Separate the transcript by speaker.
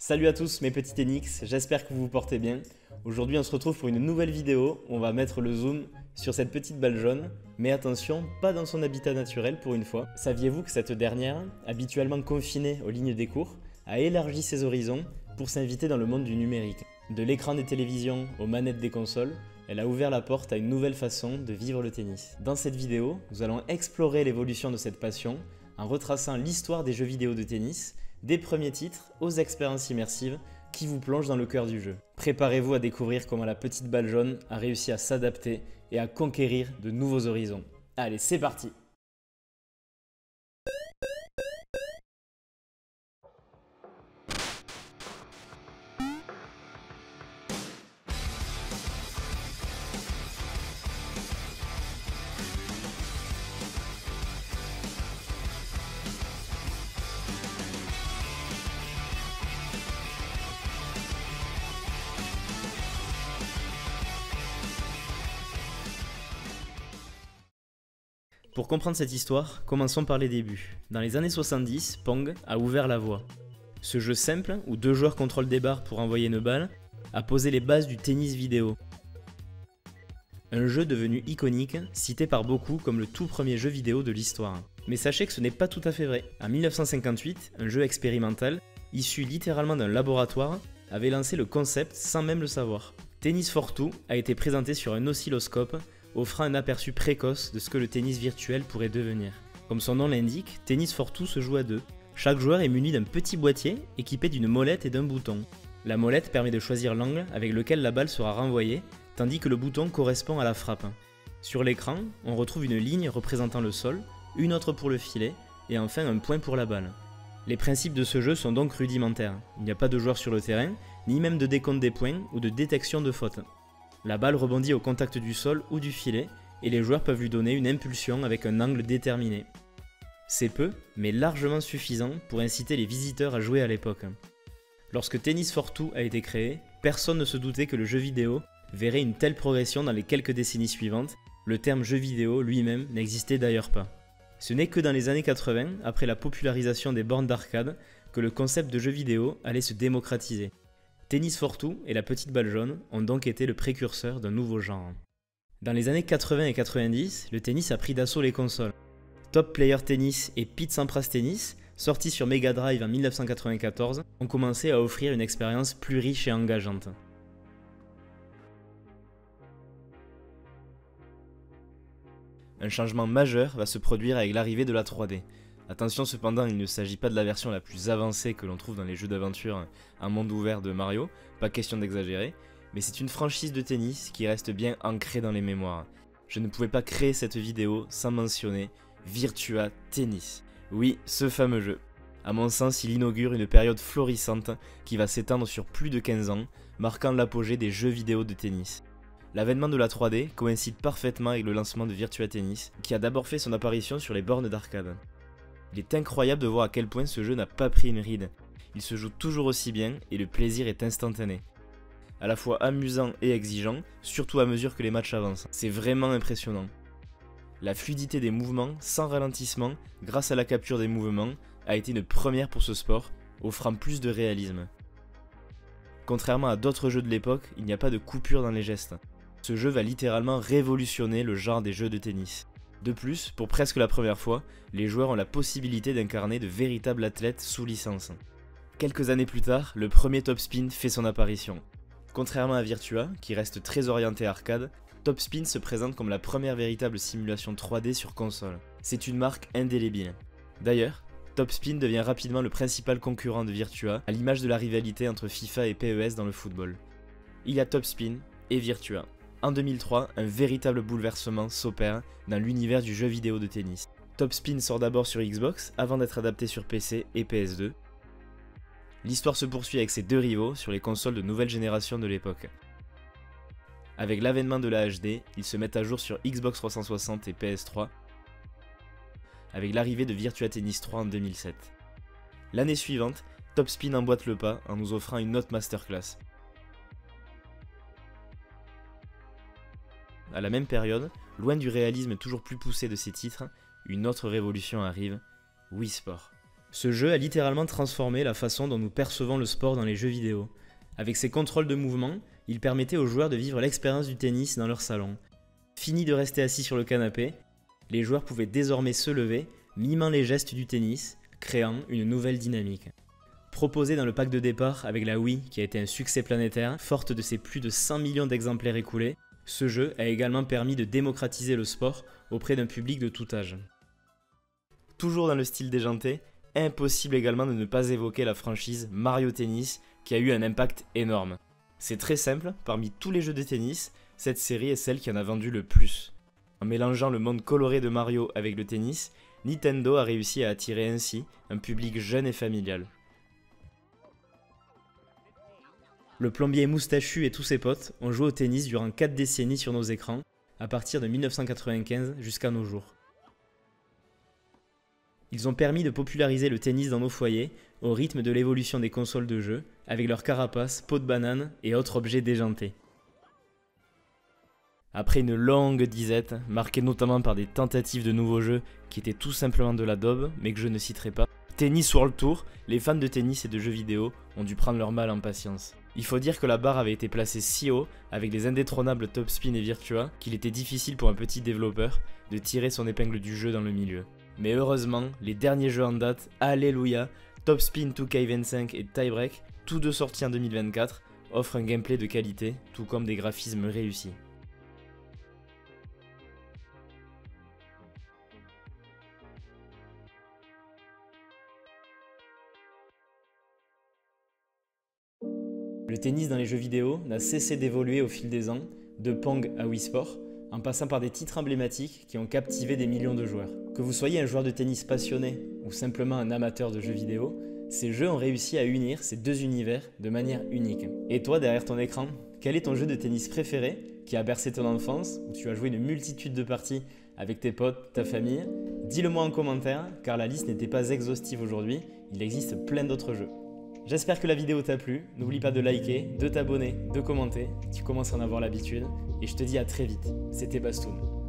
Speaker 1: Salut à tous mes petits Tenix, j'espère que vous vous portez bien. Aujourd'hui on se retrouve pour une nouvelle vidéo, on va mettre le zoom sur cette petite balle jaune, mais attention, pas dans son habitat naturel pour une fois. Saviez-vous que cette dernière, habituellement confinée aux lignes des cours, a élargi ses horizons pour s'inviter dans le monde du numérique. De l'écran des télévisions aux manettes des consoles, elle a ouvert la porte à une nouvelle façon de vivre le tennis. Dans cette vidéo, nous allons explorer l'évolution de cette passion en retraçant l'histoire des jeux vidéo de tennis, des premiers titres aux expériences immersives qui vous plongent dans le cœur du jeu. Préparez-vous à découvrir comment la petite balle jaune a réussi à s'adapter et à conquérir de nouveaux horizons. Allez, c'est parti! Pour comprendre cette histoire, commençons par les débuts. Dans les années 70, Pong a ouvert la voie. Ce jeu simple, où deux joueurs contrôlent des barres pour envoyer une balle, a posé les bases du tennis vidéo. Un jeu devenu iconique, cité par beaucoup comme le tout premier jeu vidéo de l'histoire. Mais sachez que ce n'est pas tout à fait vrai. En 1958, un jeu expérimental, issu littéralement d'un laboratoire, avait lancé le concept sans même le savoir. Tennis for Two a été présenté sur un oscilloscope, offrant un aperçu précoce de ce que le tennis virtuel pourrait devenir. Comme son nom l'indique, Tennis for Two se joue à deux. Chaque joueur est muni d'un petit boîtier équipé d'une molette et d'un bouton. La molette permet de choisir l'angle avec lequel la balle sera renvoyée, tandis que le bouton correspond à la frappe. Sur l'écran, on retrouve une ligne représentant le sol, une autre pour le filet, et enfin un point pour la balle. Les principes de ce jeu sont donc rudimentaires. Il n'y a pas de joueur sur le terrain, ni même de décompte des points ou de détection de faute. La balle rebondit au contact du sol ou du filet, et les joueurs peuvent lui donner une impulsion avec un angle déterminé. C'est peu, mais largement suffisant pour inciter les visiteurs à jouer à l'époque. Lorsque Tennis for Two a été créé, personne ne se doutait que le jeu vidéo verrait une telle progression dans les quelques décennies suivantes. Le terme jeu vidéo lui-même n'existait d'ailleurs pas. Ce n'est que dans les années 80, après la popularisation des bornes d'arcade, que le concept de jeu vidéo allait se démocratiser. Tennis for Two et la petite balle jaune ont donc été le précurseur d'un nouveau genre. Dans les années 80 et 90, le tennis a pris d'assaut les consoles. Top Player Tennis et Pete Sampras Tennis, sortis sur Mega Drive en 1994, ont commencé à offrir une expérience plus riche et engageante. Un changement majeur va se produire avec l'arrivée de la 3D. Attention cependant, il ne s'agit pas de la version la plus avancée que l'on trouve dans les jeux d'aventure un monde ouvert de Mario, pas question d'exagérer, mais c'est une franchise de tennis qui reste bien ancrée dans les mémoires. Je ne pouvais pas créer cette vidéo sans mentionner Virtua Tennis. Oui, ce fameux jeu. À mon sens, il inaugure une période florissante qui va s'étendre sur plus de 15 ans, marquant l'apogée des jeux vidéo de tennis. L'avènement de la 3D coïncide parfaitement avec le lancement de Virtua Tennis, qui a d'abord fait son apparition sur les bornes d'arcade. Il est incroyable de voir à quel point ce jeu n'a pas pris une ride. Il se joue toujours aussi bien et le plaisir est instantané. À la fois amusant et exigeant, surtout à mesure que les matchs avancent. C'est vraiment impressionnant. La fluidité des mouvements, sans ralentissement, grâce à la capture des mouvements, a été une première pour ce sport, offrant plus de réalisme. Contrairement à d'autres jeux de l'époque, il n'y a pas de coupure dans les gestes. Ce jeu va littéralement révolutionner le genre des jeux de tennis. De plus, pour presque la première fois, les joueurs ont la possibilité d'incarner de véritables athlètes sous licence. Quelques années plus tard, le premier Top Spin fait son apparition. Contrairement à Virtua, qui reste très orienté arcade, Top Spin se présente comme la première véritable simulation 3D sur console. C'est une marque indélébile. D'ailleurs, Top Spin devient rapidement le principal concurrent de Virtua, à l'image de la rivalité entre FIFA et PES dans le football. Il y a Top Spin et Virtua. En 2003, un véritable bouleversement s'opère dans l'univers du jeu vidéo de tennis. Top Spin sort d'abord sur Xbox avant d'être adapté sur PC et PS2. L'histoire se poursuit avec ses deux rivaux sur les consoles de nouvelle génération de l'époque. Avec l'avènement de la HD, ils se mettent à jour sur Xbox 360 et PS3, avec l'arrivée de Virtua Tennis 3 en 2007. L'année suivante, Top Spin emboîte le pas en nous offrant une autre masterclass. À la même période, loin du réalisme toujours plus poussé de ces titres, une autre révolution arrive, Wii Sport. Ce jeu a littéralement transformé la façon dont nous percevons le sport dans les jeux vidéo. Avec ses contrôles de mouvement, il permettait aux joueurs de vivre l'expérience du tennis dans leur salon. Fini de rester assis sur le canapé, les joueurs pouvaient désormais se lever, mimant les gestes du tennis, créant une nouvelle dynamique. Proposé dans le pack de départ avec la Wii qui a été un succès planétaire, forte de ses plus de 100 millions d'exemplaires écoulés, ce jeu a également permis de démocratiser le sport auprès d'un public de tout âge. Toujours dans le style déjanté, impossible également de ne pas évoquer la franchise Mario Tennis qui a eu un impact énorme. C'est très simple, parmi tous les jeux de tennis, cette série est celle qui en a vendu le plus. En mélangeant le monde coloré de Mario avec le tennis, Nintendo a réussi à attirer ainsi un public jeune et familial. Le plombier moustachu et tous ses potes ont joué au tennis durant 4 décennies sur nos écrans, à partir de 1995 jusqu'à nos jours. Ils ont permis de populariser le tennis dans nos foyers, au rythme de l'évolution des consoles de jeux, avec leurs carapaces, pots de banane et autres objets déjantés. Après une longue disette, marquée notamment par des tentatives de nouveaux jeux qui étaient tout simplement de la daube, mais que je ne citerai pas, Tennis World Tour, les fans de tennis et de jeux vidéo ont dû prendre leur mal en patience. Il faut dire que la barre avait été placée si haut, avec les indétrônables Topspin et Virtua, qu'il était difficile pour un petit développeur de tirer son épingle du jeu dans le milieu. Mais heureusement, les derniers jeux en date, alléluia, Topspin 2K25 et Tiebreak, tous deux sortis en 2024, offrent un gameplay de qualité, tout comme des graphismes réussis. Le tennis dans les jeux vidéo n'a cessé d'évoluer au fil des ans, de Pong à Wii Sport, en passant par des titres emblématiques qui ont captivé des millions de joueurs. Que vous soyez un joueur de tennis passionné ou simplement un amateur de jeux vidéo, ces jeux ont réussi à unir ces deux univers de manière unique. Et toi, derrière ton écran, quel est ton jeu de tennis préféré qui a bercé ton enfance, où tu as joué une multitude de parties avec tes potes, ta famille? Dis-le moi en commentaire, car la liste n'était pas exhaustive aujourd'hui, il existe plein d'autres jeux. J'espère que la vidéo t'a plu, n'oublie pas de liker, de t'abonner, de commenter, tu commences à en avoir l'habitude, et je te dis à très vite, c'était Bastoun.